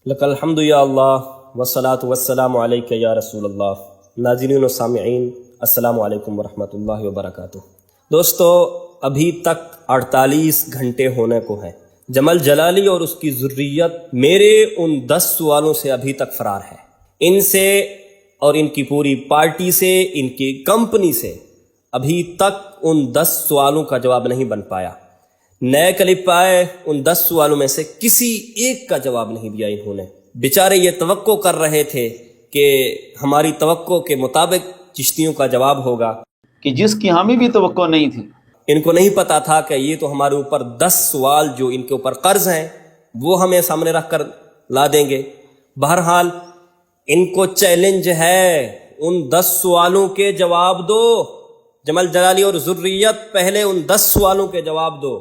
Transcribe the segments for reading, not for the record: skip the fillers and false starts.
لکل الحمد یا اللہ والصلاة والسلام علیک یا رسول اللہ۔ ناظرین و سامعین السلام علیکم ورحمۃ اللہ وبرکاتہ۔ دوستو، ابھی تک 48 گھنٹے ہونے کو ہیں۔ جمل جلالی اور اس کی ذریت میرے ان 10 سوالوں سے ابھی تک فرار ہے۔ ان سے اور ان کی پوری پارٹی سے، ان کی کمپنی سے ابھی تک ان 10 سوالوں کا جواب نہیں بن پایا۔ نئے کلپ آئے، ان 10 سوالوں میں سے کسی ایک کا جواب نہیں دیا انہوں نے۔ بیچارے یہ توقع کر رہے تھے کہ ہماری توقع کے مطابق چشتیوں کا جواب ہوگا، کہ جس کی ہمیں بھی توقع نہیں تھی۔ ان کو نہیں پتا تھا کہ یہ تو ہمارے اوپر 10 سوال جو ان کے اوپر قرض ہیں وہ ہمیں سامنے رکھ کر لا دیں گے۔ بہرحال ان کو چیلنج ہے، ان 10 سوالوں کے جواب دو۔ جمل جلالی اور ذریت پہلے ان 10 سوالوں کے جواب دو،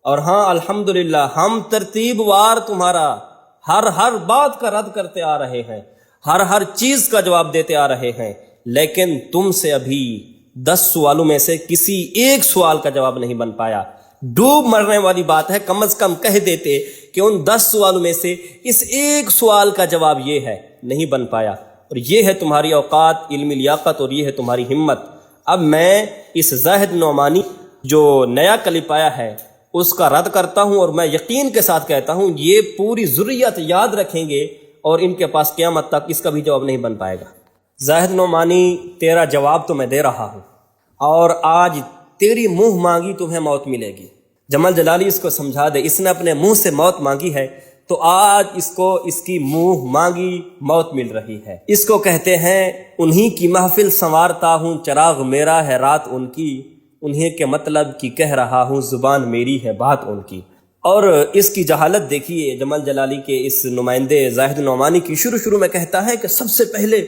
اور ہاں الحمدللہ ہم ترتیب وار تمہارا ہر بات کا رد کرتے آ رہے ہیں، ہر چیز کا جواب دیتے آ رہے ہیں، لیکن تم سے ابھی 10 سوالوں میں سے کسی ایک سوال کا جواب نہیں بن پایا۔ ڈوب مرنے والی بات ہے، کم از کم کہہ دیتے کہ ان 10 سوالوں میں سے اس ایک سوال کا جواب یہ ہے، نہیں بن پایا۔ اور یہ ہے تمہاری اوقات، علمی لیاقت، اور یہ ہے تمہاری ہمت۔ اب میں اس زاہد نعمانی جو نیا کلپ آیا ہے اس کا رد کرتا ہوں، اور میں یقین کے ساتھ کہتا ہوں یہ پوری ذریت یاد رکھیں گے اور ان کے پاس قیامت تک اس کا بھی جواب نہیں بن پائے گا۔ زاہد نعمانی، تیرا جواب تو میں دے رہا ہوں، اور آج تیری منہ مانگی تمہیں موت ملے گی۔ جمل جلالی اس کو سمجھا دے، اس نے اپنے منہ سے موت مانگی ہے تو آج اس کو اس کی منہ مانگی موت مل رہی ہے۔ اس کو کہتے ہیں انہی کی محفل سنوارتا ہوں، چراغ میرا ہے رات ان کی، انہیں کے مطلب کی کہہ رہا ہوں، زبان میری ہے بات ان کی۔ اور اس کی جہالت دیکھیے جمل جلالی کے اس نمائندے زاہد نعمانی کی۔ شروع میں کہتا ہے کہ سب سے پہلے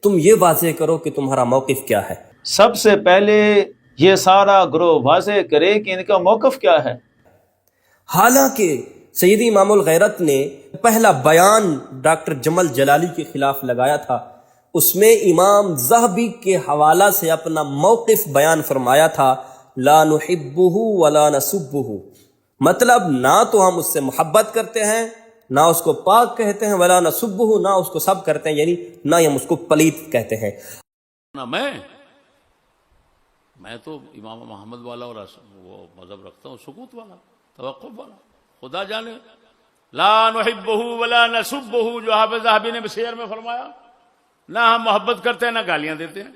تم یہ واضح کرو کہ تمہارا موقف کیا ہے۔ سب سے پہلے یہ سارا گروہ واضح کرے کہ ان کا موقف کیا ہے۔ حالانکہ سیدی امام الغیرت نے پہلا بیان ڈاکٹر جمل جلالی کے خلاف لگایا تھا، اس میں امام ذہبی کے حوالہ سے اپنا موقف بیان فرمایا تھا، لا نحبہ ولا نسبہ، مطلب نہ تو ہم اس سے محبت کرتے ہیں، نہ اس کو پاک کہتے ہیں، ولا نسبہ، نہ اس کو سب کرتے ہیں، یعنی نہ ہم اس کو پلیت کہتے ہیں۔ نہ میں تو امام محمد والا اور وہ مذہب رکھتا ہوں، سکوت والا، توقف والا، خدا جانے لا نحبہ ولا نسبہ، جو حافظ ذہبی نے سیر میں فرمایا، نہ ہم محبت کرتے ہیں نہ گالیاں دیتے ہیں،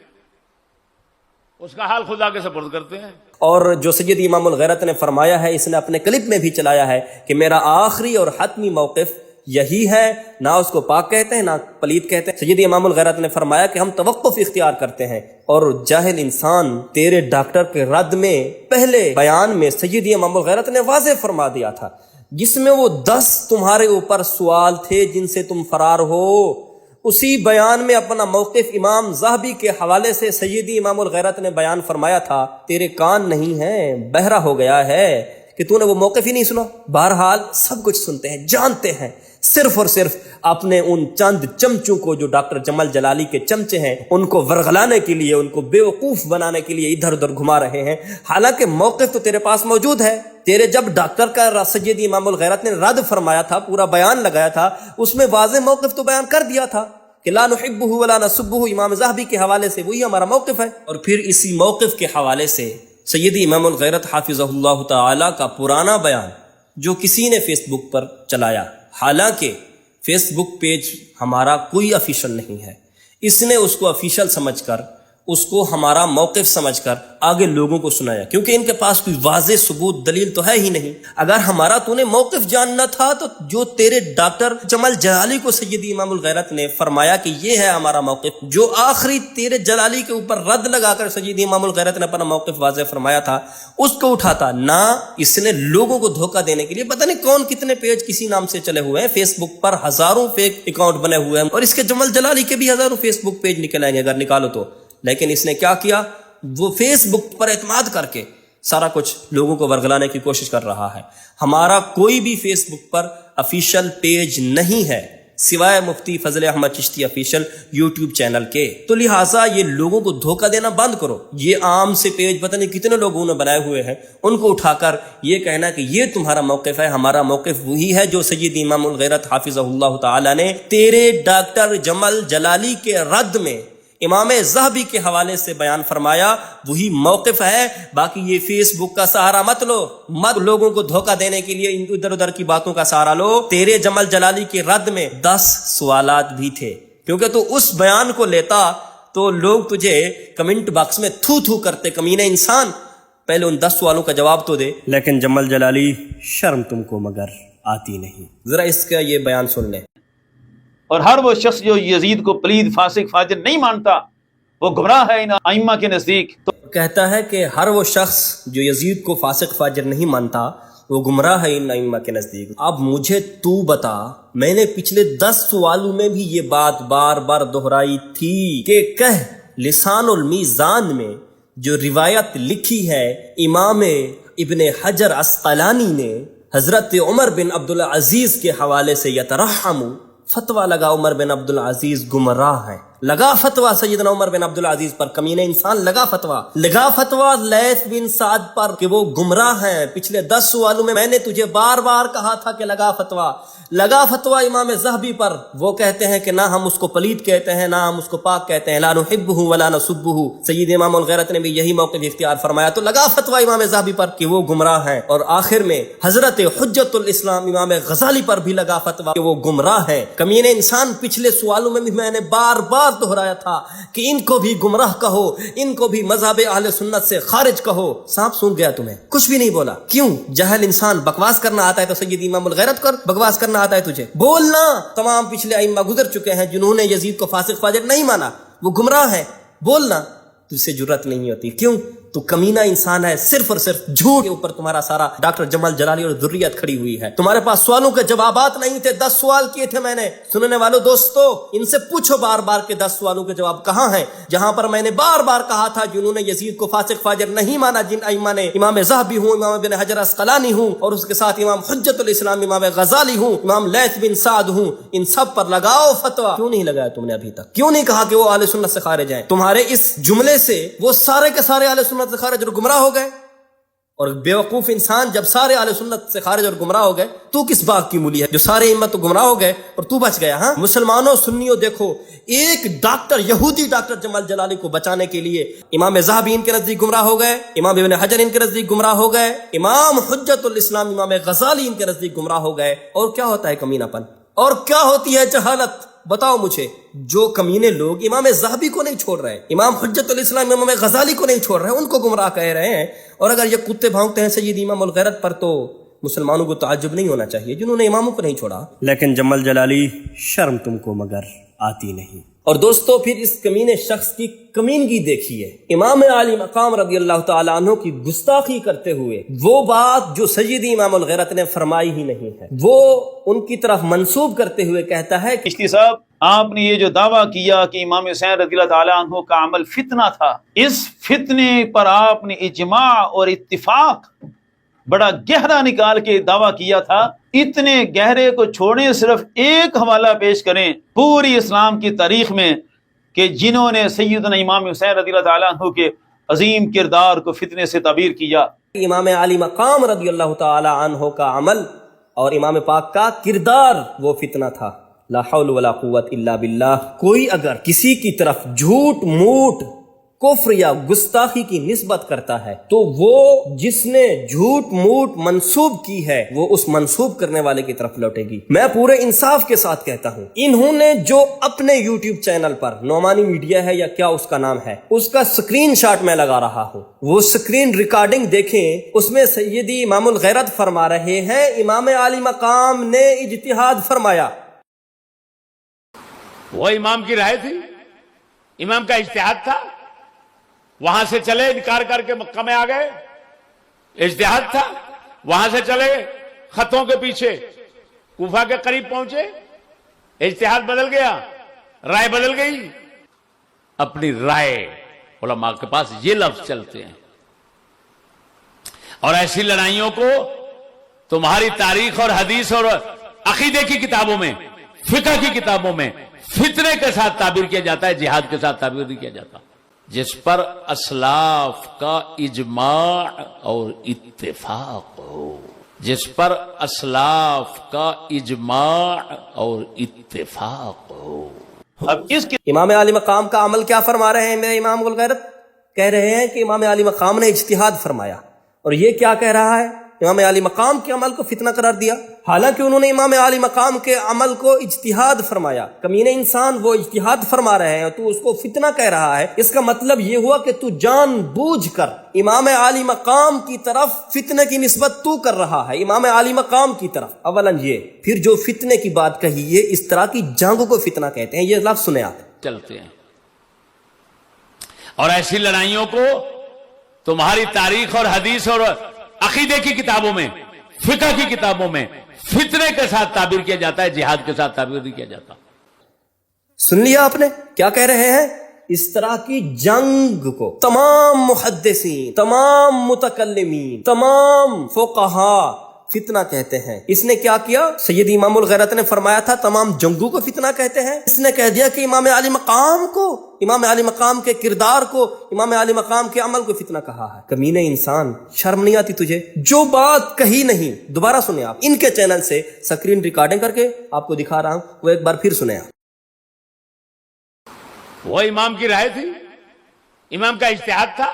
اس کا حال خدا کے سپرد کرتے ہیں۔ اور جو سید امام الغیرت نے فرمایا ہے، اس نے اپنے کلپ میں بھی چلایا ہے کہ میرا آخری اور حتمی موقف یہی ہے، نہ اس کو پاک کہتے ہیں نہ پلیت کہتے ہیں۔ سید امام الغیرت نے فرمایا کہ ہم توقف اختیار کرتے ہیں، اور جاہل انسان تیرے ڈاکٹر کے رد میں پہلے بیان میں سید امام الغیرت نے واضح فرما دیا تھا، جس میں وہ 10 تمہارے اوپر سوال تھے جن سے تم فرار ہو۔ اسی بیان میں اپنا موقف امام ذہبی کے حوالے سے سیدی امام الغیرت نے بیان فرمایا تھا۔ تیرے کان نہیں ہیں، بہرا ہو گیا ہے کہ تو نے وہ موقف ہی نہیں سنا۔ بہرحال سب کچھ سنتے ہیں، جانتے ہیں، صرف اور صرف اپنے ان چند چمچوں کو جو ڈاکٹر جمل جلالی کے چمچے ہیں ان کو ورغلانے کے لیے، ان کو بیوقوف بنانے کے لیے ادھر ادھر گھما رہے ہیں، حالانکہ موقف تو تیرے پاس موجود ہے۔ تیرے جب ڈاکٹر کا سید امام الغیرت نے رد فرمایا تھا، پورا بیان لگایا تھا، اس میں واضح موقف تو بیان کر دیا تھا کہ لا نحبہ ولا نسبہ، امام ذہبی کے حوالے سے وہی ہمارا موقف ہے۔ اور پھر اسی موقف کے حوالے سے سیدی امام الغیرت حافظہ اللہ تعالی کا پرانا بیان جو کسی نے فیس بک پر چلایا، حالانکہ فیس بک پیج ہمارا کوئی افیشل نہیں ہے، اس نے اس کو افیشل سمجھ کر، اس کو ہمارا موقف سمجھ کر آگے لوگوں کو سنایا، کیونکہ ان کے پاس کوئی واضح ثبوت دلیل تو ہے ہی نہیں۔ اگر ہمارا تو نے موقف جاننا تھا تو جو تیرے ڈاکٹر جمل جلالی کو سیدی امام الغیرت نے فرمایا کہ یہ ہے ہمارا موقف، جو آخری تیرے جلالی کے اوپر رد لگا کر سیدی امام الغیرت نے اپنا موقف واضح فرمایا تھا، اس کو اٹھاتا نہ۔ اس نے لوگوں کو دھوکہ دینے کے لیے پتہ نہیں کون کتنے پیج کسی نام سے چلے ہوئے ہیں، فیس بک پر ہزاروں فیک اکاؤنٹ بنے ہوئے ہیں، اور اس کے جمل جلالی کے بھی ہزاروں فیس بک پیج نکل آئیں گے اگر نکالو تو۔ لیکن اس نے کیا کیا، وہ فیس بک پر اعتماد کر کے سارا کچھ لوگوں کو ورگلانے کی کوشش کر رہا ہے۔ ہمارا کوئی بھی فیس بک پر افیشل پیج نہیں ہے، سوائے Mufti Fazal Ahmad Chishti official YouTube channel کے۔ تو لہٰذا یہ لوگوں کو دھوکہ دینا بند کرو۔ یہ عام سے پیج پتہ نہیں کتنے لوگوں نے بنائے ہوئے ہیں، ان کو اٹھا کر یہ کہنا کہ یہ تمہارا موقف ہے، ہمارا موقف وہی ہے جو سید امام الغیرت حافظہ اللہ تعالی نے تیرے ڈاکٹر جمل جلالی کے رد میں امام ذہبی کے حوالے سے بیان فرمایا، وہی موقف ہے۔ باقی یہ فیس بک کا سہارا مت لو، مت لوگوں کو دھوکہ دینے کے لیے ادھر ادھر کی باتوں کا سہارا لو۔ تیرے جمل جلالی کے رد میں 10 سوالات بھی تھے، کیونکہ تو اس بیان کو لیتا تو لوگ تجھے کمنٹ باکس میں تھو تھو کرتے، کمینے انسان، پہلے ان 10 سوالوں کا جواب تو دے۔ لیکن جمل جلالی شرم تم کو مگر آتی نہیں۔ ذرا اس کا یہ بیان سن لیں۔ اور ہر وہ شخص جو یزید کو پلید فاسق فاجر نہیں مانتا وہ گمراہ ہے ان ائمہ کے نزدیک۔ تو کہتا ہے کہ ہر وہ شخص جو یزید کو فاسق فاجر نہیں مانتا وہ گمراہ ہے ان ائمہ کے نزدیک۔ اب مجھے تو بتا، میں نے پچھلے 10 سوالوں میں بھی یہ بات بار بار دہرائی تھی کہ کہہ لسان المیزان میں جو روایت لکھی ہے امام ابن حجر عسقلانی نے حضرت عمر بن عبدالعزیز کے حوالے سے یترحم، فتویٰ لگا عمر بن عبدالعزیز گمراہ ہے، لگا فتویٰ سیدنا عمر بن عبدالعزیز پر، کمینے انسان، لگا فتویٰ لیث بن سعد پر کہ وہ گمراہ ہیں۔ پچھلے 10 سوالوں میں نے تجھے بار بار کہا تھا کہ لگا فتویٰ امام ذہبی پر، وہ کہتے ہیں کہ نہ ہم اس کو پلید کہتے ہیں، نہ ہم اس کو پاک کہتے ہیں، لا نحبہ ولا نسبہ۔ سید امام الغیرت نے بھی یہی موقف اختیار فرمایا، تو لگا فتویٰ امام ذہبی پر کہ وہ گمراہ ہیں، اور آخر میں حضرت حجت الاسلام امام غزالی پر بھی لگا فتویٰ کہ وہ گمراہ ہیں۔ کمینے انسان، پچھلے سوالوں میں بھی میں نے بار بار دہرایا تھا کہ ان کو بھی گمراہ کہو، ان کو بھی مذہب اہل سنت سے خارج کہو۔ سانپ سونگ گیا تمہیں، کچھ بھی نہیں بولا۔ کیوں؟ جاہل انسان، بکواس کرنا آتا ہے تو سید امام الغیرت کر، بکواس کرنا آتا ہے تجھے، بولنا۔ تمام پچھلے ائمہ گزر چکے ہیں جنہوں نے یزید کو فاسق فاجر نہیں مانا، وہ گمراہ ہے، بولنا۔ تجھ سے جرت نہیں ہوتی، کیوں؟ تو کمینہ انسان ہے، صرف اور صرف جھوٹ کے اوپر تمہارا سارا ڈاکٹر جمل جلالی اور ذریت کھڑی ہوئی ہے۔ تمہارے پاس سوالوں کے جوابات نہیں تھے، 10 سوال کیے تھے میں نے۔ سننے والوں دوستو، ان سے پوچھو بار بار کہ 10 سوالوں کے جواب کہاں ہیں، جہاں پر میں نے بار بار کہا تھا جنہوں نے یزید کو فاسق فاجر نہیں مانا، جن ائمہ نے، امام ذہبی ہوں، امام ابن حجر عسقلانی ہوں، اور اس کے ساتھ امام حجت الاسلام امام غزالی ہوں، امام لیث بن سعد ہوں، ان سب پر لگاؤ فتویٰ۔ کیوں نہیں لگایا تم نے ابھی تک؟ کیوں نہیں کہا کہ وہ اہل سنت سے خارج ہیں؟ تمہارے اس جملے سے وہ سارے کے سارے اہل سنت سے خارج اور گمراہ ہو گئے۔ اور بیوقوف انسان، جب سارے اہل سنت سے خارج اور گمراہ ہو گئے، تو کس باغ کی مولی ہے جو سارے امت تو گمراہ ہو گئے اور تو بچ گیا؟ ہاں مسلمانوں، سنیوں، دیکھو، ایک ڈاکٹر، یہودی ڈاکٹر جمل جلالی کو بچانے کے لیے امام ذہبی ان کے نزدیک گمراہ ہو گئے، امام ابن حجر ان کے نزدیک گمراہ ہو گئے، امام حجت الاسلام امام غزالی ان کے نزدیک گمراہ ہو گئے۔ اور کیا ہوتا ہے کمینہ پن، اور کیا ہوتی ہے جہالت؟ بتاؤ مجھے۔ جو کمینے لوگ امام ذہبی کو نہیں چھوڑ رہے، امام حجت الاسلام امام غزالی کو نہیں چھوڑ رہے، ان کو گمراہ کہہ رہے ہیں، اور اگر یہ کتے بھونکتے ہیں سید امام الغیرت پر، تو مسلمانوں کو تعجب نہیں ہونا چاہیے جنہوں نے اماموں کو نہیں چھوڑا۔ لیکن جمل جلالی، شرم تم کو مگر آتی نہیں۔ اور دوستو، پھر اس کمینے شخص کی کمینگی دیکھیے، امام عالی مقام رضی اللہ تعالیٰ عنہ کی گستاخی کرتے ہوئے وہ بات جو سید امام الغیرت نے فرمائی ہی نہیں ہے، وہ ان کی طرف منسوب کرتے ہوئے کہتا ہے کہ چشتی صاحب، آپ نے یہ جو دعویٰ کیا کہ امام حسین رضی اللہ تعالیٰ عنہ کا عمل فتنہ تھا، اس فتنے پر آپ نے اجماع اور اتفاق بڑا گہرا نکال کے دعویٰ کیا تھا۔ اتنے گہرے کو چھوڑیں، صرف ایک حوالہ پیش کریں پوری اسلام کی تاریخ میں کہ جنہوں نے سیدنا امام حسین رضی اللہ تعالیٰ عنہ کے عظیم کردار کو فتنے سے تعبیر کیا۔ امام عالی مقام رضی اللہ تعالی عنہ کا عمل اور امام پاک کا کردار وہ فتنہ تھا۔ لا حول ولا قوت الا باللہ۔ کوئی اگر کسی کی طرف جھوٹ، موٹ، کفر یا گستاخی کی نسبت کرتا ہے تو وہ جس نے جھوٹ موٹ منسوب کی ہے وہ اس منسوب کرنے والے کی طرف لوٹے گی۔ میں پورے انصاف کے ساتھ کہتا ہوں، انہوں نے جو اپنے یوٹیوب چینل پر نعمانی میڈیا ہے یا کیا اس کا نام ہے، اس کا سکرین شاٹ میں لگا رہا ہوں، وہ سکرین ریکارڈنگ دیکھیں، اس میں سیدی امام الغیرت فرما رہے ہیں امام عالی مقام نے اجتہاد فرمایا۔ وہ امام کی رائے تھی، امام کا اجتہاد تھا، وہاں سے چلے انکار کر کے مکہ میں آ گئے، اجتہاد تھا، وہاں سے چلے خطوں کے پیچھے کوفہ کے قریب پہنچے، اجتہاد بدل گیا، رائے بدل گئی۔ اپنی رائے، علماء کے پاس یہ لفظ چلتے ہیں، اور ایسی لڑائیوں کو تمہاری تاریخ اور حدیث اور عقیدے کی کتابوں میں فقہ کی کتابوں میں فتنے کے ساتھ تعبیر کیا جاتا ہے، جہاد کے ساتھ تعبیر نہیں کیا جاتا، جس پر اسلاف کا اجماع اور اتفاق ہو، جس پر اسلاف کا اجماع اور اتفاق ہو۔ اب اس کے امام علی مقام کا عمل کیا فرما رہے ہیں میرے امام الغیرت؟ کہہ رہے ہیں کہ امام علی مقام نے اجتہاد فرمایا، اور یہ کیا کہہ رہا ہے؟ امام علی مقام کے عمل کو فتنہ قرار دیا، حالانکہ انہوں نے امام علی مقام کے عمل کو اجتہاد فرمایا۔ کمینے انسان، وہ اجتہاد فرما رہے ہیں، تو اس کو فتنہ کہہ رہا ہے۔ اس کا مطلب یہ ہوا کہ تو جان بوجھ کر امام علی مقام کی طرف فتنے کی نسبت تو کر رہا ہے، امام علی مقام کی طرف۔ اولا یہ، پھر جو فتنے کی بات کہی، یہ اس طرح کی جنگ کو فتنہ کہتے ہیں، یہ لفظ سنیں آپ۔ چلتے ہیں، اور ایسی لڑائیوں کو تمہاری تاریخ اور حدیث اور عقیدے کی کتابوں میں، فقہ کی کتابوں میں فتنے کے ساتھ تعبیر کیا جاتا ہے، جہاد کے ساتھ تعبیر نہیں کیا جاتا۔ سن لیا آپ نے کیا کہہ رہے ہیں؟ اس طرح کی جنگ کو تمام محدثین، تمام متکلمین، تمام فقہا فتنہ کہتے ہیں۔ اس نے کیا کیا؟ سید امام الغیرت نے فرمایا تھا تمام جنگوں کو فتنہ کہتے ہیں۔ اس نے کہہ دیا کہ امام علی مقام کو، امام علی مقام کے کردار کو، امام علی مقام کے عمل کو فتنہ کہا ہے۔ کمینے انسان، شرم نہیں آتی تجھے؟ جو بات کہی نہیں، دوبارہ سنیں آپ، ان کے چینل سے سکرین ریکارڈنگ کر کے آپ کو دکھا رہا ہوں، وہ ایک بار پھر سنیں آپ۔ وہ امام کی رائے تھی، امام کا اجتہاد تھا،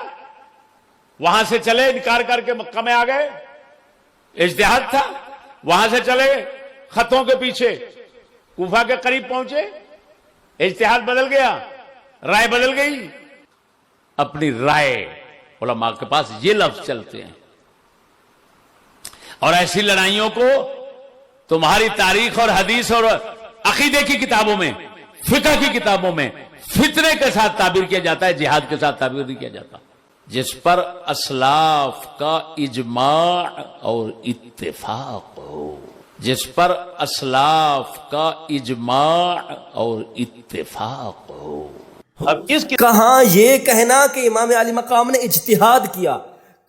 وہاں سے چلے انکار کر کے مکہ میں آ گئے، اجتہاد تھا، وہاں سے چلے خطوں کے پیچھے کوفہ کے قریب پہنچے، اجتہاد بدل گیا، رائے بدل گئی، اپنی رائے علماء کے پاس یہ لفظ چلتے ہیں۔ اور ایسی لڑائیوں کو تمہاری تاریخ اور حدیث اور عقیدے کی کتابوں میں، فقہ کی کتابوں میں فتنے کے ساتھ تعبیر کیا جاتا ہے، جہاد کے ساتھ تعبیر نہیں کیا جاتا، جس پر اسلاف کا اجماع اور اتفاق ہو، جس پر اسلاف کا اجماع اور اتفاق ہو۔ اب اس کے کہاں یہ کہنا کہ امام علی مقام نے اجتہاد کیا،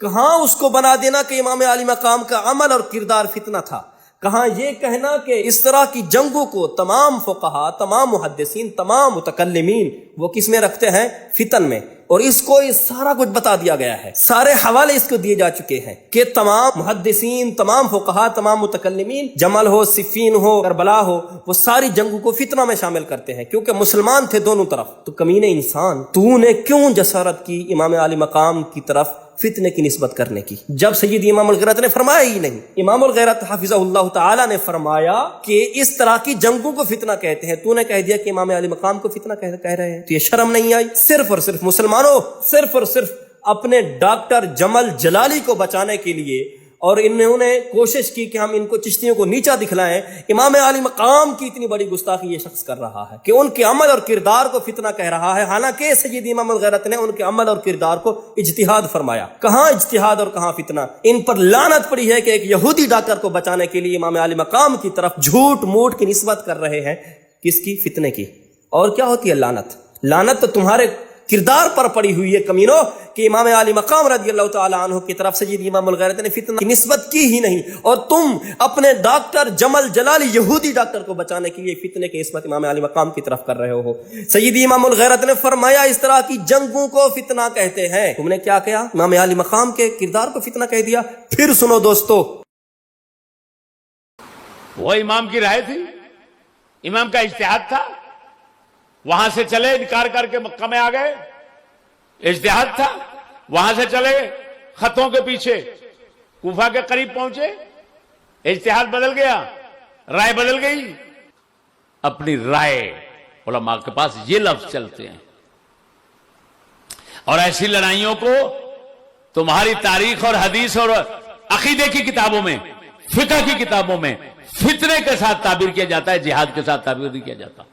کہاں اس کو بنا دینا کہ امام علی مقام کا عمل اور کردار فتنہ تھا، کہاں یہ کہنا کہ اس طرح کی جنگوں کو تمام فقہا، تمام محدثین، تمام متکلمین وہ کس میں رکھتے ہیں؟ فتن میں۔ اور اس کو یہ سارا کچھ بتا دیا گیا ہے، سارے حوالے اس کو دیے جا چکے ہیں کہ تمام محدثین، تمام فقہا، تمام متکلمین، جمل ہو، صفین ہو، کربلا ہو، وہ ساری جنگوں کو فتنہ میں شامل کرتے ہیں، کیونکہ مسلمان تھے دونوں طرف۔ تو کمینے انسان، تو نے کیوں جسارت کی امام علی مقام کی طرف فتنے کی نسبت کرنے کی، جب سید امام الغیرت نے فرمایا ہی نہیں؟ امام الغیرت حفظہ اللہ تعالی نے فرمایا کہ اس طرح کی جنگوں کو فتنہ کہتے ہیں، تو نے کہہ دیا کہ امام علی مقام کو فتنہ کہہ رہے ہیں، تو یہ شرم نہیں آئی؟ صرف اور صرف مسلمانوں، صرف اور صرف اپنے ڈاکٹر جمل جلالی کو بچانے کے لیے، اور انہوں نے کوشش کی کہ ہم ان کو چشتیوں کو نیچا دکھلائیں، امام علی مقام کی اتنی بڑی گستاخی یہ شخص کر رہا ہے کہ ان کے عمل اور کردار کو فتنہ کہہ رہا ہے، حالانکہ سید امام الغیرت نے ان کے عمل اور کردار کو اجتہاد فرمایا۔ کہاں اجتہاد اور کہاں فتنہ؟ ان پر لعنت پڑی ہے کہ ایک یہودی ڈاکٹر کو بچانے کے لیے امام علی مقام کی طرف جھوٹ موٹ کی نسبت کر رہے ہیں۔ کس کی؟ فتنے کی۔ اور کیا ہوتی ہے لعنت؟ لعنت تو تمہارے کردار پر پڑی ہوئی ہے کمینوں، کہ امام علی مقام رضی اللہ تعالیٰ عنہ کی طرف سید امام الغیرت نے فتنہ کی نسبت کی ہی نہیں، اور تم اپنے ڈاکٹر جمل جلالی یہودی ڈاکٹر کو بچانے کے لیے فتنے کی نسبت امام علی مقام کی طرف کر رہے ہو۔ سید امام الغیرت نے فرمایا اس طرح کی جنگوں کو فتنہ کہتے ہیں، تم نے کیا کیا؟ امام علی مقام کے کردار کو فتنہ کہہ دیا۔ پھر سنو دوستو، وہ امام کی رائے تھی، امام کا اجتہاد تھا، وہاں سے چلے انکار کر کے مکہ میں آ گئے، اجتہاد تھا، وہاں سے چلے خطوں کے پیچھے کوفہ کے قریب پہنچے، اجتہاد بدل گیا، رائے بدل گئی، اپنی رائے علماء کے پاس یہ لفظ چلتے ہیں۔ اور ایسی لڑائیوں کو تمہاری تاریخ اور حدیث اور عقیدے کی کتابوں میں، فقہ کی کتابوں میں فتنے کے ساتھ تعبیر کیا جاتا ہے، جہاد کے ساتھ تعبیر نہیں کیا جاتا،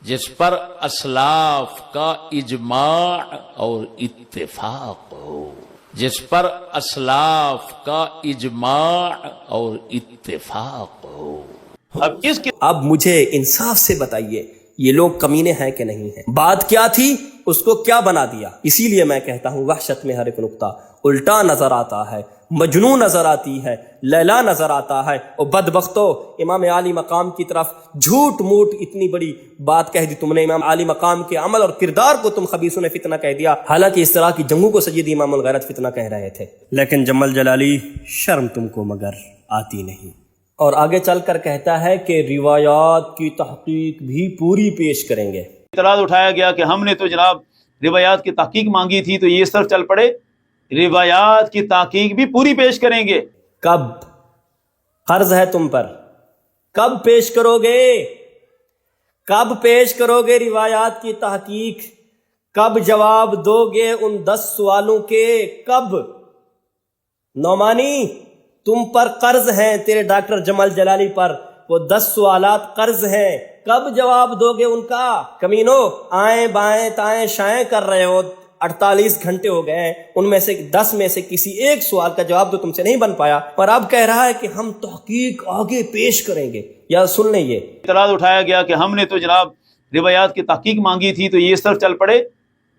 جس پر اسلاف کا اجماع اور اتفاق ہو، جس پر اسلاف کا اجماع اور اتفاق ہو۔ اب اس کے اب مجھے انصاف سے بتائیے یہ لوگ کمینے ہیں کہ نہیں ہیں؟ بات کیا تھی، اس کو کیا بنا دیا؟ اسی لیے میں کہتا ہوں وحشت میں ہر ایک نقطہ الٹا نظر آتا ہے، مجنون نظر آتی ہے، لیلا نظر آتا ہے، اور بدبختو امام عالی مقام کی طرف جھوٹ موٹ اتنی بڑی بات کہہ دی تم نے، امام عالی مقام کے عمل اور کردار کو تم خبیثوں نے فتنہ کہہ دیا، حالانکہ اس طرح کی جنگوں کو سیدی امام الغیرت فتنہ کہہ رہے تھے، لیکن جمل جلالی شرم تم کو مگر آتی نہیں۔ اور آگے چل کر کہتا ہے کہ روایات کی تحقیق بھی پوری پیش کریں گے۔ اعتراض اٹھایا گیا کہ ہم نے تو جناب روایات کی تحقیق مانگی تھی، تو یہ اس طرف چل پڑے روایات کی تحقیق بھی پوری پیش کریں گے۔ کب؟ قرض ہے تم پر، کب پیش کرو گے؟ کب پیش کرو گے روایات کی تحقیق؟ کب جواب دو گے ان 10 سوالوں کے؟ کب؟ نعمانی تم پر قرض ہیں، تیرے ڈاکٹر جمل جلالی پر وہ 10 سوالات قرض ہیں، کب جواب دو گے ان کا؟ کمینو آئیں بائیں تائیں شائیں کر رہے ہو، 48 گھنٹے ہو گئے ہیں، ان میں سے 10 میں سے کسی ایک سوال کا جواب تو تم سے نہیں بن پایا، پر اب کہہ رہا ہے کہ ہم تحقیق آگے پیش کریں گے۔ یا سن لیں یہ اعتراض اٹھایا گیا کہ ہم نے تو جناب روایات کی تحقیق مانگی تھی، تو یہ اس طرف چل پڑے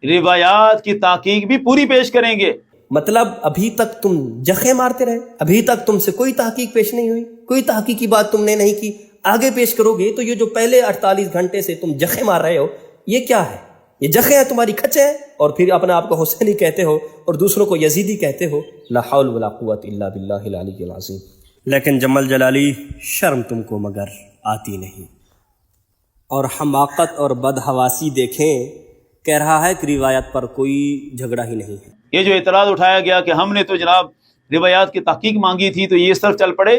روایات کی تحقیق بھی پوری پیش کریں گے۔ مطلب ابھی تک تم جخے مارتے رہے، ابھی تک تم سے کوئی تحقیق پیش نہیں ہوئی، کوئی تحقیقی بات تم نے نہیں کی، آگے پیش کرو گے تو یہ جو پہلے 48 گھنٹے سے تم جخے مار رہے ہو یہ کیا ہے؟ یہ جخے ہیں تمہاری کھچے ہیں، اور پھر اپنے آپ کو حسینی کہتے ہو اور دوسروں کو یزیدی کہتے ہو۔ لا حول ولا قوت الا باللہ العلی العظیم۔ لیکن جمل جلالی شرم تم کو مگر آتی نہیں۔ اور حماقت اور بدحواسی دیکھیں، کہہ رہا ہے کہ روایت پر کوئی جھگڑا ہی نہیں ہے۔ یہ جو اعتراض اٹھایا گیا کہ ہم نے تو جناب روایات کی تحقیق مانگی تھی، تو یہ اس طرف چل پڑے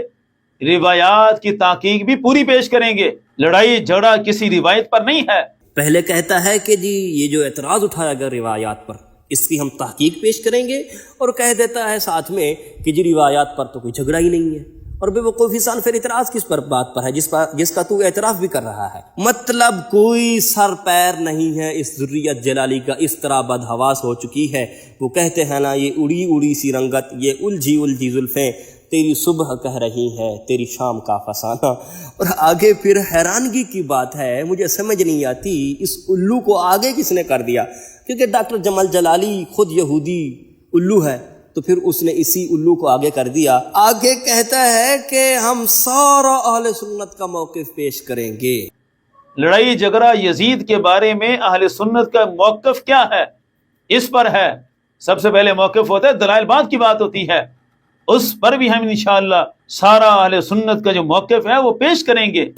روایات کی تحقیق بھی پوری پیش کریں گے، لڑائی جھگڑا کسی روایت پر نہیں ہے۔ پہلے کہتا ہے کہ جی یہ جو اعتراض اٹھایا گیا روایات پر اس کی ہم تحقیق پیش کریں گے، اور کہہ دیتا ہے ساتھ میں کہ جی روایات پر تو کوئی جھگڑا ہی نہیں ہے۔ اور بے وقوف انسان پھر اعتراض کس پر بات پر ہے جس کا تو اعتراف بھی کر رہا ہے؟ مطلب کوئی سر پیر نہیں ہے اس ذریت جلالی کا، اس طرح بدحواس ہو چکی ہے۔ وہ کہتے ہیں نا یہ اڑی اڑی سی رنگت، یہ الجھی الجھی زلفیں، تیری صبح کہہ رہی ہے تیری شام کا فسانہ۔ اور آگے پھر حیرانگی کی بات ہے، مجھے سمجھ نہیں آتی اس الو کو آگے کس نے کر دیا، کیونکہ ڈاکٹر جمل جلالی خود یہودی الو ہے، تو پھر اس نے اسی الو کو آگے کر دیا۔ آگے کہتا ہے کہ ہم سارا اہل سنت کا موقف پیش کریں گے۔ لڑائی جھگڑا یزید کے بارے میں اہل سنت کا موقف کیا ہے، اس پر ہے سب سے پہلے موقف ہوتا ہے، دلائل بات کی بات ہوتی ہے، اس پر بھی ہم انشاءاللہ سارا اہل سنت کا جو موقف ہے وہ پیش کریں گے۔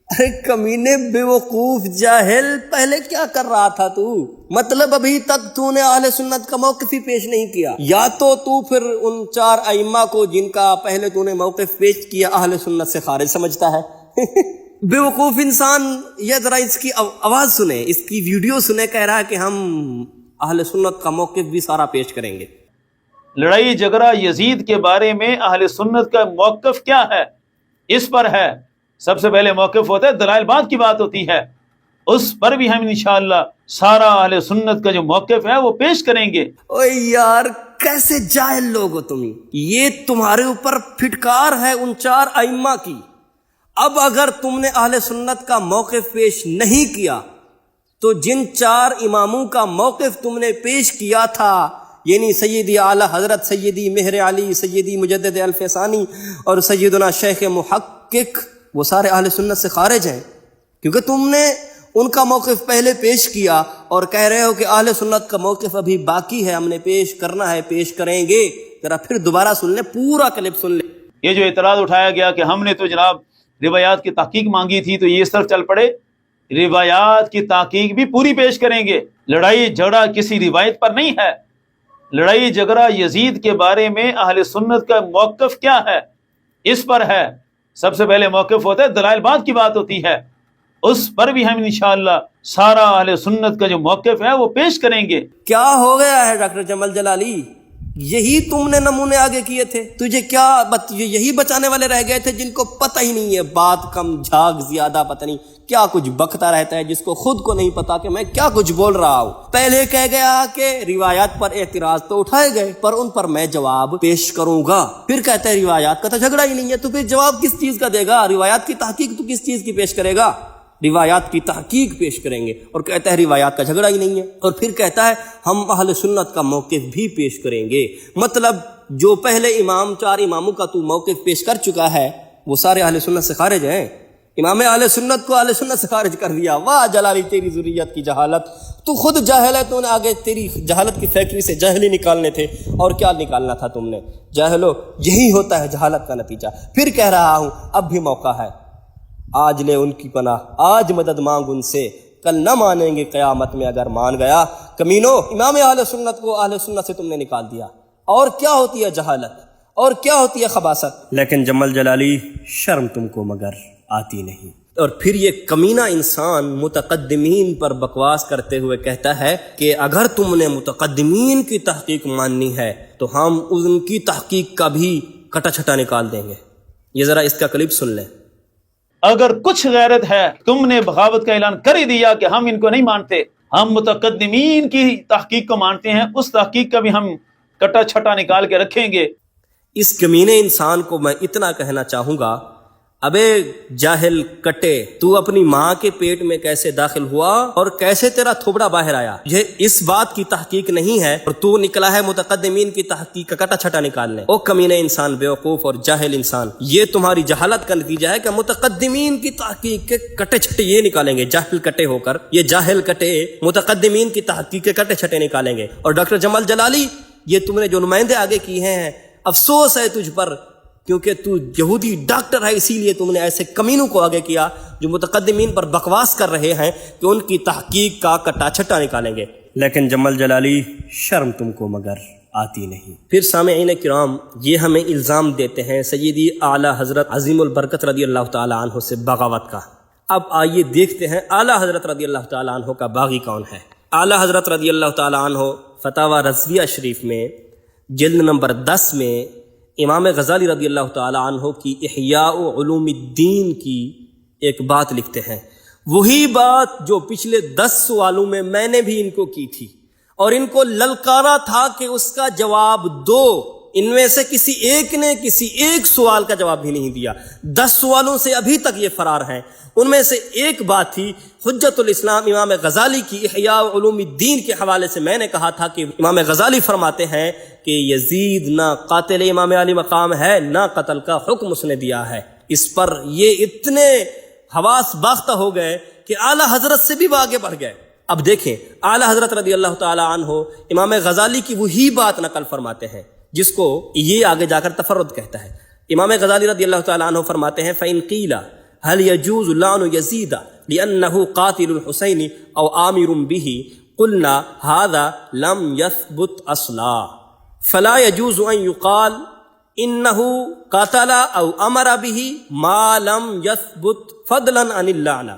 ارے کمینے بے وقوف جاہل، پہلے کیا کر رہا تھا تو؟ مطلب ابھی تک تو نے اہل سنت کا موقف ہی پیش نہیں کیا، یا تو پھر ان 4 ائمہ کو جن کا پہلے تو نے موقف پیش کیا اہل سنت سے خارج سمجھتا ہے۔ بے وقوف انسان، یہ ذرا اس کی آواز سنیں، اس کی ویڈیو سنیں، کہہ رہا ہے کہ ہم اہل سنت کا موقف بھی سارا پیش کریں گے۔ لڑائی جھگڑا یزید کے بارے میں اہل سنت کا موقف کیا ہے، اس پر ہے سب سے پہلے موقف ہوتا ہے، دلائل بات کی بات ہوتی ہے، اس پر بھی ہم انشاءاللہ سارا اہل سنت کا جو موقف ہے وہ پیش کریں گے۔ اوے یار کیسے جاہل لوگ ہو تم، یہ تمہارے اوپر پھٹکار ہے ان 4 ائمہ کی۔ اب اگر تم نے اہل سنت کا موقف پیش نہیں کیا تو جن 4 اماموں کا موقف تم نے پیش کیا تھا، یعنی سیدی اعلی حضرت سیدی مہر علی، سیدی مجدد الفسانی اور سیدنا شیخ محقق، وہ سارے اہل سنت سے خارج ہیں، کیونکہ تم نے ان کا موقف پہلے پیش کیا اور کہہ رہے ہو کہ اہل سنت کا موقف ابھی باقی ہے، ہم نے پیش کرنا ہے، پیش کریں گے۔ ذرا پھر دوبارہ سن لیں، پورا کلپ سن لیں۔ یہ جو اعتراض اٹھایا گیا کہ ہم نے تو جناب روایات کی تحقیق مانگی تھی، تو یہ اس طرف چل پڑے روایات کی تحقیق بھی پوری پیش کریں گے، لڑائی جھگڑا کسی روایت پر نہیں ہے۔ لڑائی جھگڑا یزید کے بارے میں اہل سنت کا موقف کیا ہے، اس پر ہے سب سے پہلے موقف ہوتا ہے، دلائل بات کی بات ہوتی ہے، اس پر بھی ہم انشاءاللہ سارا اہل سنت کا جو موقف ہے وہ پیش کریں گے۔ کیا ہو گیا ہے ڈاکٹر جمل جلالی؟ یہی تم نے نمونے آگے کیے تھے، تجھے کیا یہی بچانے والے رہ گئے تھے جن کو پتہ ہی نہیں ہے، بات کم جھاگ زیادہ، پتہ نہیں کیا کچھ بکتا رہتا ہے، جس کو خود کو نہیں پتا کہ میں کیا کچھ بول رہا ہوں۔ پہلے کہہ گیا کہ روایات پر اعتراض تو اٹھائے گئے پر ان پر میں جواب پیش کروں گا، پھر کہتا ہے روایات کا تو جھگڑا ہی نہیں ہے، تو پھر جواب کس چیز کا دے گا؟ روایات کی تحقیق تو کس چیز کی پیش کرے گا؟ روایات کی تحقیق پیش کریں گے، اور کہتا ہے روایات کا جھگڑا ہی نہیں ہے، اور پھر کہتا ہے ہم اہل سنت کا موقف بھی پیش کریں گے۔ مطلب جو پہلے امام 4 اماموں کا تو موقف پیش کر چکا ہے وہ سارے اہل سنت سے خارج ہیں. امام اہل سنت کو اہل سنت سے خارج کر دیا. واہ جلالی تیری ذریت کی جہالت، تو خود جاہل ہے، تو نے آگے تیری جہالت کی فیکٹری سے جاہل ہی نکالنے تھے، اور کیا نکالنا تھا تم نے؟ جاہلو، یہی ہوتا ہے جہالت کا نتیجہ. پھر کہہ رہا ہوں اب بھی موقع ہے، آج لے ان کی پناہ، آج مدد مانگ ان سے، کل نہ مانیں گے قیامت میں اگر مان گیا. کمینو، امام اہل سنت کو اہل سنت سے تم نے نکال دیا. اور کیا ہوتی ہے جہالت، اور کیا ہوتی ہے خباثت؟ لیکن جمل جلالی، شرم تم کو مگر آتی نہیں. اور پھر یہ کمینہ انسان متقدمین پر بکواس کرتے ہوئے کہتا ہے کہ اگر تم نے متقدمین کی تحقیق ماننی ہے تو ہم ان کی تحقیق کا بھی کٹا چھٹا نکال دیں گے. یہ ذرا اس کا کلپ سن لیں. اگر کچھ غیرت ہے، تم نے بغاوت کا اعلان کر ہی دیا کہ ہم ان کو نہیں مانتے، ہم متقدمین کی تحقیق کو مانتے ہیں، اس تحقیق کا بھی ہم کٹا چھٹا نکال کے رکھیں گے. اس کمینے انسان کو میں اتنا کہنا چاہوں گا، ابے جاہل کٹے، تو اپنی ماں کے پیٹ میں کیسے داخل ہوا اور کیسے تیرا تھوبڑا باہر آیا؟ یہ اس بات کی تحقیق نہیں ہے اور تو نکلا ہے متقدمین کی تحقیق کا کٹا چھٹا نکالنے. او کمینے انسان، بیوقوف اور جاہل انسان، یہ تمہاری جہالت کا نتیجہ ہے کہ متقدمین کی تحقیق کے کٹے چھٹے یہ نکالیں گے. جاہل کٹے ہو کر یہ جاہل کٹے متقدمین کی تحقیق کے کٹے چھٹے نکالیں گے. اور ڈاکٹر جمال جلالی، یہ تم نے جو نمائندے آگے کیے ہیں، افسوس ہے تجھ پر، کیونکہ تو یہودی ڈاکٹر ہے، اسی لیے تم نے ایسے کمینوں کو آگے کیا جو متقدمین پر بکواس کر رہے ہیں کہ ان کی تحقیق کا کٹا چھٹا نکالیں گے. لیکن جمل جلالی، شرم تم کو مگر آتی نہیں. پھر سامعین کرام، یہ ہمیں الزام دیتے ہیں سیدی اعلیٰ حضرت عظیم البرکت رضی اللہ تعالیٰ عنہ سے بغاوت کا. اب آئیے دیکھتے ہیں اعلیٰ حضرت رضی اللہ تعالیٰ عنہ کا باغی کون ہے. اعلیٰ حضرت رضی اللہ تعالیٰ عنہ فتاوی رضویہ شریف میں جلد نمبر 10 میں امام غزالی رضی اللہ تعالی عنہ کی احیاء علوم الدین کی ایک بات لکھتے ہیں، وہی بات جو پچھلے 10 سوالوں میں نے بھی ان کو کی تھی اور ان کو للکارا تھا کہ اس کا جواب دو. ان میں سے کسی ایک نے کسی ایک سوال کا جواب بھی نہیں دیا. 10 سوالوں سے ابھی تک یہ فرار ہیں. ان میں سے ایک بات تھی حجت الاسلام امام غزالی کی احیاء علوم الدین کے حوالے سے. میں نے کہا تھا کہ امام غزالی فرماتے ہیں کہ یزید نہ قاتل امام علی مقام ہے، نہ قتل کا حکم اس نے دیا ہے. اس پر یہ اتنے حواس باختہ ہو گئے کہ اعلیٰ حضرت سے بھی وہ آگے بڑھ گئے. اب دیکھیں، اعلیٰ حضرت رضی اللہ تعالی عنہ امام غزالی کی وہی بات نقل فرماتے ہیں جس کو یہ آگے جا کر تفرد کہتا ہے. امام غزالی رضی اللہ تعالی عنہ فرماتے ہیں فَإِن قِيلَ هل يجوز لعن يزيد لأنه قاتل الحسين أو آمر به قلنا هذا لم يثبت أصلا فلا يجوز أن يقال إنه قاتل أو أمر به ما لم يثبت فضلا عن اللعنة.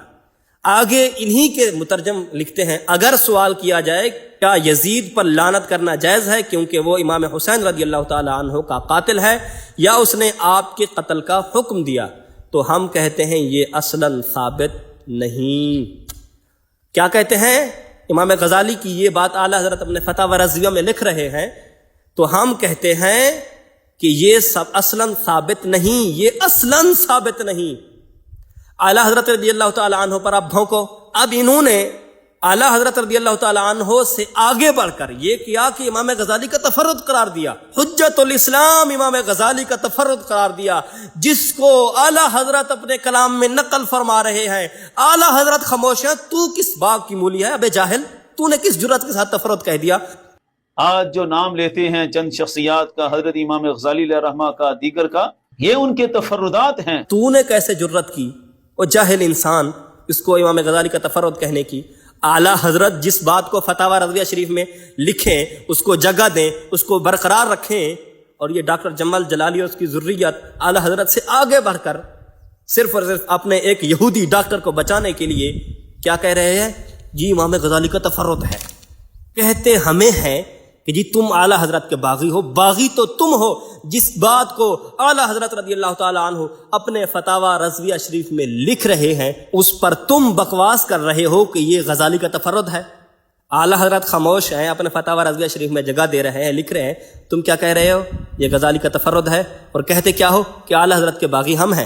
آگے انہی کے مترجم لکھتے ہیں، اگر سوال کیا جائے کیا یزید پر لعنت کرنا جائز ہے کیونکہ وہ امام حسین رضی اللہ تعالی عنہ کا قاتل ہے یا اس نے آپ کے قتل کا حکم دیا، تو ہم کہتے ہیں یہ اصلاً ثابت نہیں. کیا کہتے ہیں؟ امام غزالی کی یہ بات اعلیٰ حضرت اپنے فتاوی رضویہ میں لکھ رہے ہیں، تو ہم کہتے ہیں کہ یہ سب اصلاً ثابت نہیں، یہ اصلاً ثابت نہیں. اعلیٰ حضرت رضی اللہ تعالی عنہ پر اب بھونکو. اب انہوں نے اعلیٰ حضرت رضی اللہ تعالی عنہ سے آگے بڑھ کر یہ کیا کہ امام غزالی کا تفرد قرار دیا، حجت الاسلام امام غزالی کا تفرد قرار دیا، جس کو اعلیٰ حضرت اپنے کلام میں نقل فرما رہے ہیں. اعلیٰ حضرت خاموش ہے، تو کس باغ کی مولی ہے؟ ابے جاہل، تو نے کس جرأت کے ساتھ تفرد کہہ دیا؟ آج جو نام لیتے ہیں چند شخصیات کا، حضرت امام غزالی علیہ رحمہ کا، دیگر کا، یہ ان کے تفردات ہیں. تو نے کیسے جرأت کی وہ جاہل انسان اس کو امام غزالی کا تفرد کہنے کی؟ اعلیٰ حضرت جس بات کو فتاوی رضویہ شریف میں لکھیں اس کو جگہ دیں، اس کو برقرار رکھیں. اور یہ ڈاکٹر جمال جلالی اور اس کی ذریت اعلیٰ حضرت سے آگے بڑھ کر صرف اور صرف اپنے ایک یہودی ڈاکٹر کو بچانے کے لیے کیا کہہ رہے ہیں؟ جی امام غزالی کا تفرد ہے. کہتے ہمیں ہیں کہ جی تم اعلیٰ حضرت کے باغی ہو. باغی تو تم ہو جس بات کو اعلیٰ حضرت رضی اللہ تعالی عنہ اپنے فتاوی رضویہ شریف میں لکھ رہے ہیں اس پر تم بکواس کر رہے ہو کہ یہ غزالی کا تفرد ہے. اعلیٰ حضرت خاموش ہیں، اپنے فتاوی رضویہ شریف میں جگہ دے رہے ہیں، لکھ رہے ہیں، تم کیا کہہ رہے ہو؟ یہ غزالی کا تفرد ہے. اور کہتے کیا ہو کہ اعلیٰ حضرت کے باغی ہم ہیں.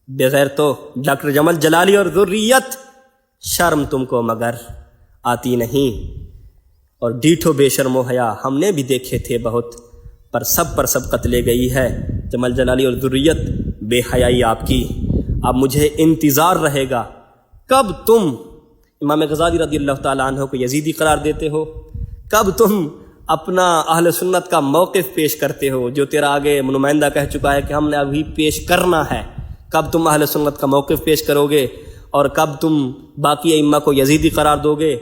بغیر تو ڈاکٹر جمال جلالی اور ذریت، شرم تم کو مگر آتی نہیں. اور ڈیٹھو بے شرم و حیا ہم نے بھی دیکھے تھے بہت، پر سبقت لے گئی ہے جمال جلالی اور ذریت بے حیائی آپ کی۔ اب مجھے انتظار رہے گا کب تم امام غزالی رضی اللہ تعالیٰ عنہ کو یزیدی قرار دیتے ہو، کب تم اپنا اہل سنت کا موقف پیش کرتے ہو جو تیرا آگے نمائندہ کہہ چکا ہے کہ ہم نے ابھی پیش کرنا ہے، کب تم اہل سنت کا موقف پیش کرو گے، اور کب تم باقی ائمہ کو یزیدی قرار دو گے،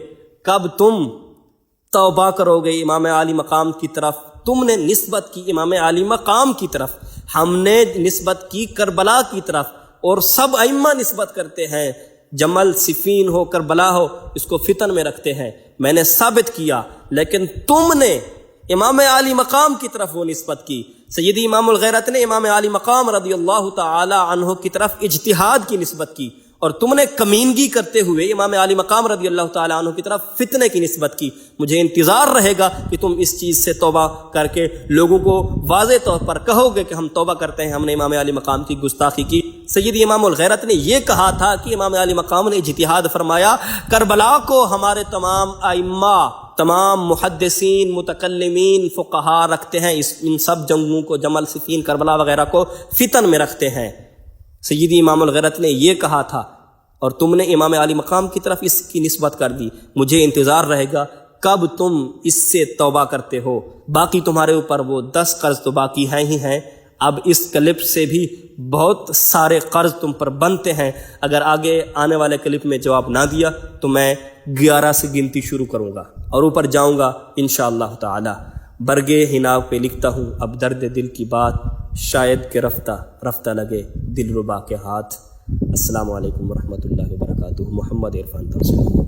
کب تم توبہ کرو گے امام عالی مقام کی طرف۔ تم نے نسبت کی امام عالی مقام کی طرف، ہم نے نسبت کی کربلا کی طرف، اور سب ائمہ نسبت کرتے ہیں، جمل صفین ہو کربلا ہو اس کو فتن میں رکھتے ہیں، میں نے ثابت کیا، لیکن تم نے امام عالی مقام کی طرف وہ نسبت کی۔ سیدی امام الغیرت نے امام عالی مقام رضی اللہ تعالی عنہ کی طرف اجتہاد کی نسبت کی، اور تم نے کمینگی کرتے ہوئے امام عالی مقام رضی اللہ تعالی عنہ کی طرف فتنے کی نسبت کی۔ مجھے انتظار رہے گا کہ تم اس چیز سے توبہ کر کے لوگوں کو واضح طور پر کہو گے کہ ہم توبہ کرتے ہیں، ہم نے امام علی مقام کی گستاخی کی۔ سیدی امام الغیرت نے یہ کہا تھا کہ امام علی مقام نے اجتہاد فرمایا، کربلا کو ہمارے تمام ائمہ، تمام محدثین، متکلمین، فقہا رکھتے ہیں، ان سب جنگوں کو، جمل صفین کربلا وغیرہ کو فتن میں رکھتے ہیں۔ سیدی امام الغیرت نے یہ کہا تھا، اور تم نے امام علی مقام کی طرف اس کی نسبت کر دی۔ مجھے انتظار رہے گا کب تم اس سے توبہ کرتے ہو۔ باقی تمہارے اوپر وہ 10 قرض تو باقی ہیں ہی ہیں، اب اس کلپ سے بھی بہت سارے قرض تم پر بنتے ہیں۔ اگر آگے آنے والے کلپ میں جواب نہ دیا تو میں 11 سے گنتی شروع کروں گا اور اوپر جاؤں گا انشاءاللہ تعالی۔ برگے حناو پہ لکھتا ہوں اب درد دل کی بات، شاید کہ رفتہ رفتہ لگے دل ربا کے ہاتھ۔ السلام علیکم ورحمۃ اللہ وبرکاتہ۔ محمد عرفان ترسوی۔